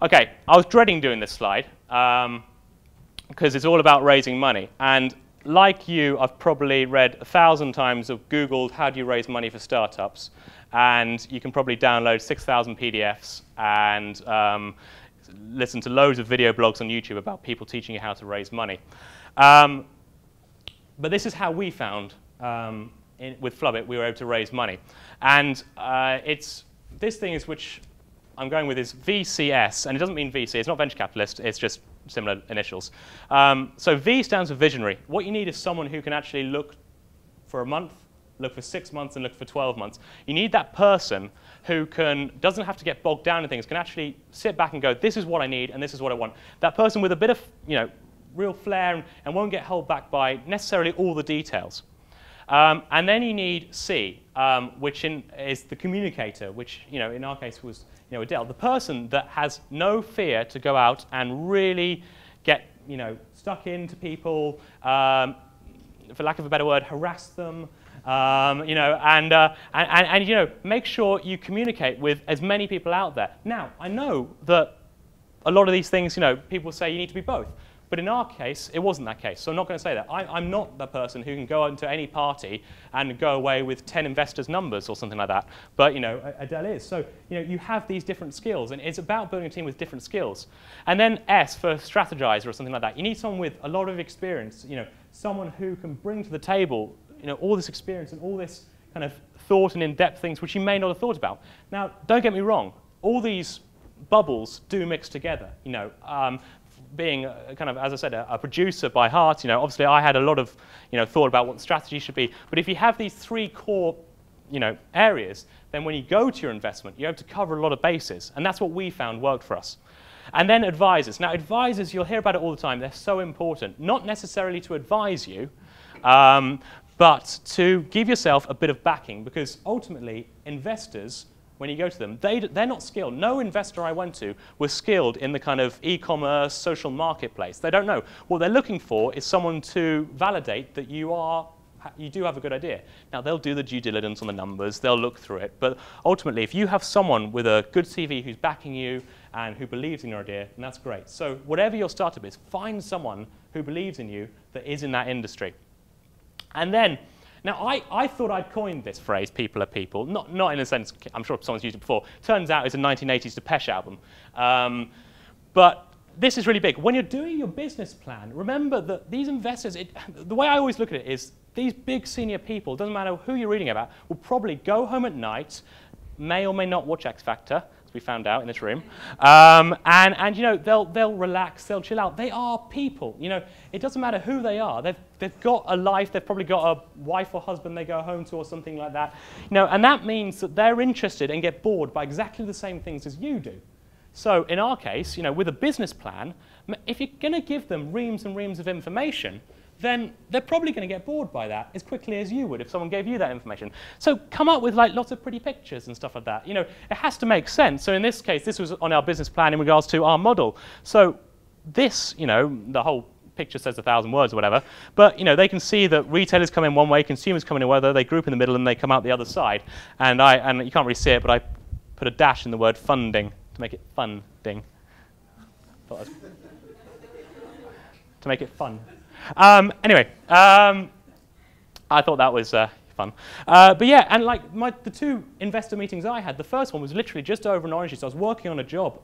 Okay, I was dreading doing this slide because it's all about raising money. And like you, I've probably read 1,000 times or Googled how do you raise money for startups. And you can probably download 6,000 PDFs and listen to loads of video blogs on YouTube about people teaching you how to raise money. But this is how we found, with Flubit, we were able to raise money. And this thing is which I'm going with is VCS, and it doesn't mean VC, it's not venture capitalist, it's just similar initials. So V stands for visionary. What you need is someone who can actually look for a month, look for 6 months, and look for 12 months. You need that person who doesn't have to get bogged down in things, can actually sit back and go, this is what I need and this is what I want. That person with a bit of real flair and won't get held back by necessarily all the details. And then you need C, which is the communicator, which in our case was Adele, the person that has no fear to go out and really get stuck into people, for lack of a better word, harass them, make sure you communicate with as many people out there. Now, I know that a lot of these things, people say you need to be both. But in our case, it wasn't that case. So I'm not going to say that. I'm not the person who can go into any party and go away with 10 investors' numbers or something like that. But Adele is. So you have these different skills, and it's about building a team with different skills. And then S for strategizer or something like that. You need someone with a lot of experience. Someone who can bring to the table all this experience and all this kind of thought and in-depth things which you may not have thought about. Now, don't get me wrong. All these bubbles do mix together. Being kind of, as I said, a producer by heart, obviously I had a lot of, thought about what the strategy should be. But if you have these three core, areas, then when you go to your investment, you're able to cover a lot of bases. And that's what we found worked for us. And then advisors. Now, advisors, you'll hear about it all the time. They're so important, not necessarily to advise you, but to give yourself a bit of backing. Because ultimately, investors, when you go to them, they're not skilled. No investor I went to was skilled in the kind of e-commerce, social marketplace. They don't know. What they're looking for is someone to validate that you do have a good idea. Now, they'll do the due diligence on the numbers. They'll look through it. But ultimately, if you have someone with a good CV who's backing you and who believes in your idea, then that's great. So whatever your startup is, find someone who believes in you that is in that industry. And then, now, I thought I'd coined this phrase, people are people. Not in a sense, I'm sure someone's used it before. Turns out it's a 1980s Depeche album. But this is really big. When you're doing your business plan, remember that these investors, the way I always look at it is these big senior people, doesn't matter who you're reading about, will probably go home at night, may or may not watch X Factor, as we found out in this room, they'll relax, they'll chill out. They are people. It doesn't matter who they are. They've got a life. They've probably got a wife or husband they go home to or something like that. And that means that they're interested and get bored by exactly the same things as you do. So in our case, with a business plan, if you're going to give them reams and reams of information, then they're probably going to get bored by that as quickly as you would if someone gave you that information. So come up with lots of pretty pictures and stuff like that. It has to make sense. So in this case, this was on our business plan in regards to our model. So this, the whole picture says 1,000 words or whatever, but they can see that retailers come in one way, consumers come in another, they group in the middle and they come out the other side. And you can't really see it, but I put a dash in the word funding to make it funding. To make it fun. Anyway, I thought that was fun. But yeah, and the two investor meetings I had, the first one was literally just over an orange juice. I was working on a job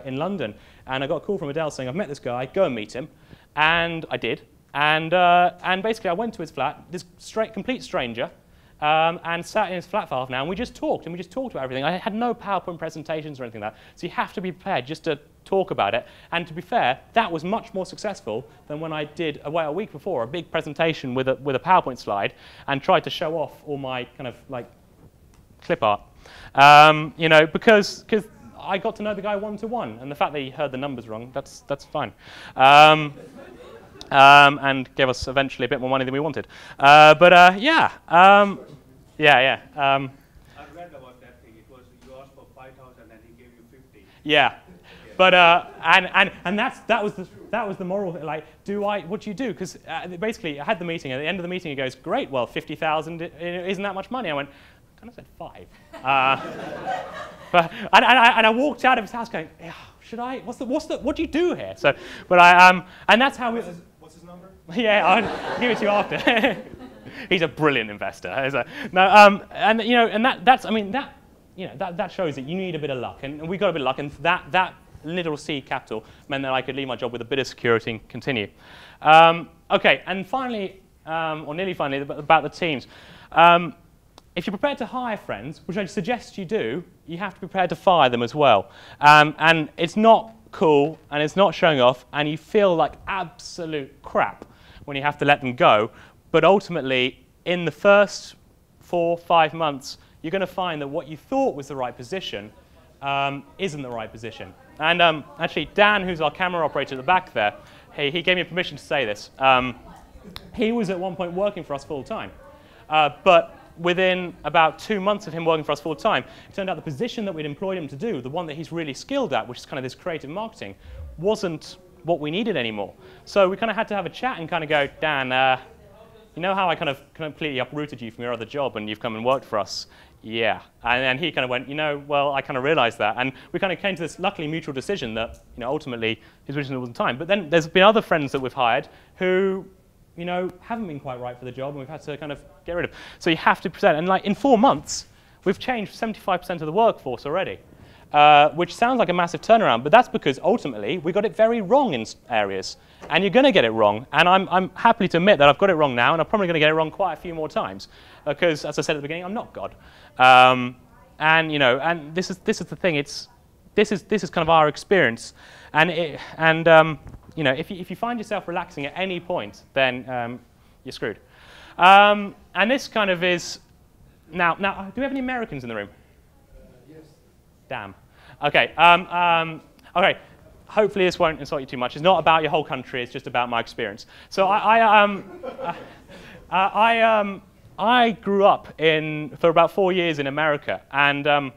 in London, and I got a call from Adele saying, I've met this guy, go and meet him. And I did. And basically I went to his flat, this complete stranger, and sat in his flat for half an hour, and we just talked about everything. I had no PowerPoint presentations or anything like that. So you have to be prepared just to talk about it. And to be fair, that was much more successful than when I did, a week before, a big presentation with a PowerPoint slide and tried to show off all my kind of clip art. Because I got to know the guy one-to-one, and the fact that he heard the numbers wrong, that's fine. And gave us eventually a bit more money than we wanted. Yeah. Yeah. I read about that thing. It was you asked for 5,000 and he gave you 50. Yeah. But and that was the moral. What do you do? Because basically, I had the meeting. At the end of the meeting, he goes, "Great. Well, 50,000 isn't that much money." I went, kind of said 5. And I walked out of his house going, yeah, should I? What do you do here? So, but and that's how we. What's his number? Yeah, I'll give it to you after. He's a brilliant investor. And you know, and that shows that you need a bit of luck, and we got a bit of luck, and that little seed capital meant that I could leave my job with a bit of security and continue. Okay, and finally, or nearly finally, about the teams. If you're prepared to hire friends, which I suggest you do, you have to be prepared to fire them as well. And it's not cool, and it's not showing off, and you feel like absolute crap when you have to let them go. But ultimately, in the first 4 or 5 months, you're going to find that what you thought was the right position isn't the right position. And actually, Dan, who's our camera operator at the back there, he gave me permission to say this. He was at one point working for us full time. But within about 2 months of him working for us full time, it turned out the position that we'd employed him to do, the one that he's really skilled at, which is kind of this creative marketing, wasn't what we needed anymore. So we kind of had to have a chat and kind of go, Dan, you know how I kind of completely uprooted you from your other job and you've come and worked for us? Yeah. And then he kind of went, you know, well, I kind of realized that. And we kind of came to this luckily mutual decision that, you know, ultimately his vision wasn't time. But then there's been other friends that we've hired who, you know, haven't been quite right for the job and we've had to kind of get rid of. So you have to present. And like in 4 months, we've changed 75% of the workforce already, which sounds like a massive turnaround. But that's because ultimately we got it very wrong in areas. And you're going to get it wrong. And I'm happy to admit that I've got it wrong now, and I'm probably going to get it wrong quite a few more times. Because, as I said at the beginning, I'm not God. And, you know, and this is the thing. This is kind of our experience. And you know, if you find yourself relaxing at any point, then you're screwed. And this kind of is now. Do we have any Americans in the room? Yes. Damn. Okay. Okay. Hopefully this won't insult you too much. It's not about your whole country. It's just about my experience. So I grew up for about 4 years in America, and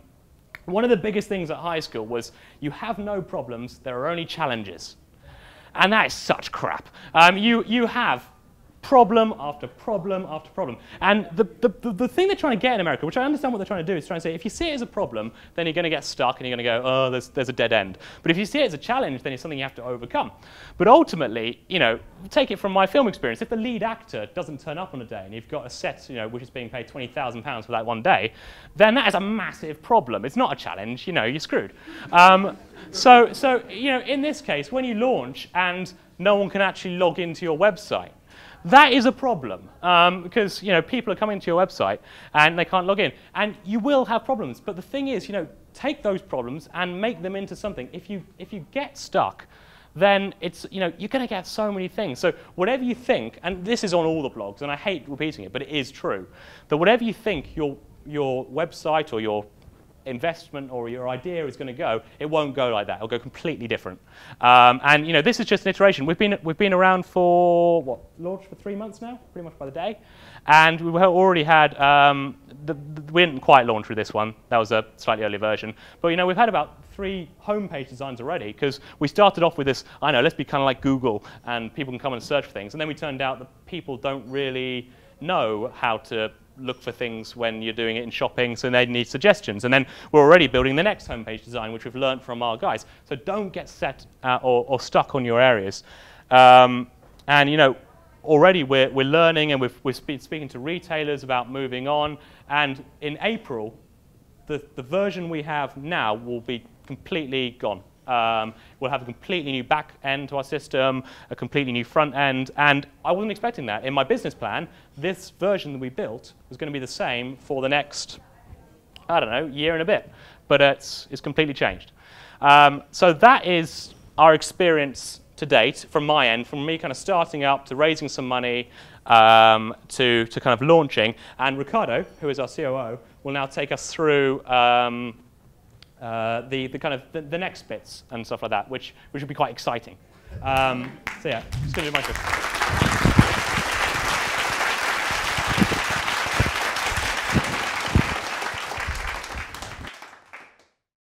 one of the biggest things at high school was you have no problems. There are only challenges. And that is such crap. You have problem after problem after problem. And the thing they're trying to get in America, which I understand what they're trying to do, is trying to say, if you see it as a problem, then you're going to get stuck and you're going to go, oh, there's a dead end. But if you see it as a challenge, then it's something you have to overcome. But ultimately, you know, take it from my film experience, if the lead actor doesn't turn up on a day and you've got a set, you know, which is being paid £20,000 for that one day, then that is a massive problem. It's not a challenge, you know, you're screwed. So, you know, in this case, when you launch and no one can actually log into your website, that is a problem because, you know, people are coming to your website and they can't log in. And you will have problems. But the thing is, you know, take those problems and make them into something. If you get stuck, then it's, you know, you're going to get so many things. So whatever you think, and this is on all the blogs, and I hate repeating it, but it is true, that whatever you think your website or your investment or your idea is going to go, it won't go like that. It'll go completely different. And you know, this is just an iteration. We've been around for what, launched for 3 months now, pretty much by the day, and we already had we didn't quite launch with this one. That was a slightly earlier version, but you know, we've had about 3 homepage designs already because we started off with this. I know, let's be kind of like Google, and people can come and search for things, and then we turned out that people don't really know how to look for things when you're doing it in shopping, so they need suggestions. And then we're already building the next homepage design, which we've learned from our guys. So don't get set or stuck on your areas. And you know, already we're learning, and we've been speaking to retailers about moving on. And in April, the version we have now will be completely gone. We'll have a completely new back end to our system, a completely new front end, and I wasn't expecting that. In my business plan, this version that we built was going to be the same for the next, I don't know, year and a bit, but it's completely changed. So that is our experience to date from my end, from me kind of starting up to raising some money to kind of launching, and Ricardo, who is our COO, will now take us through the kind of the next bits and stuff like that, which would be quite exciting. So yeah, just going to do my job.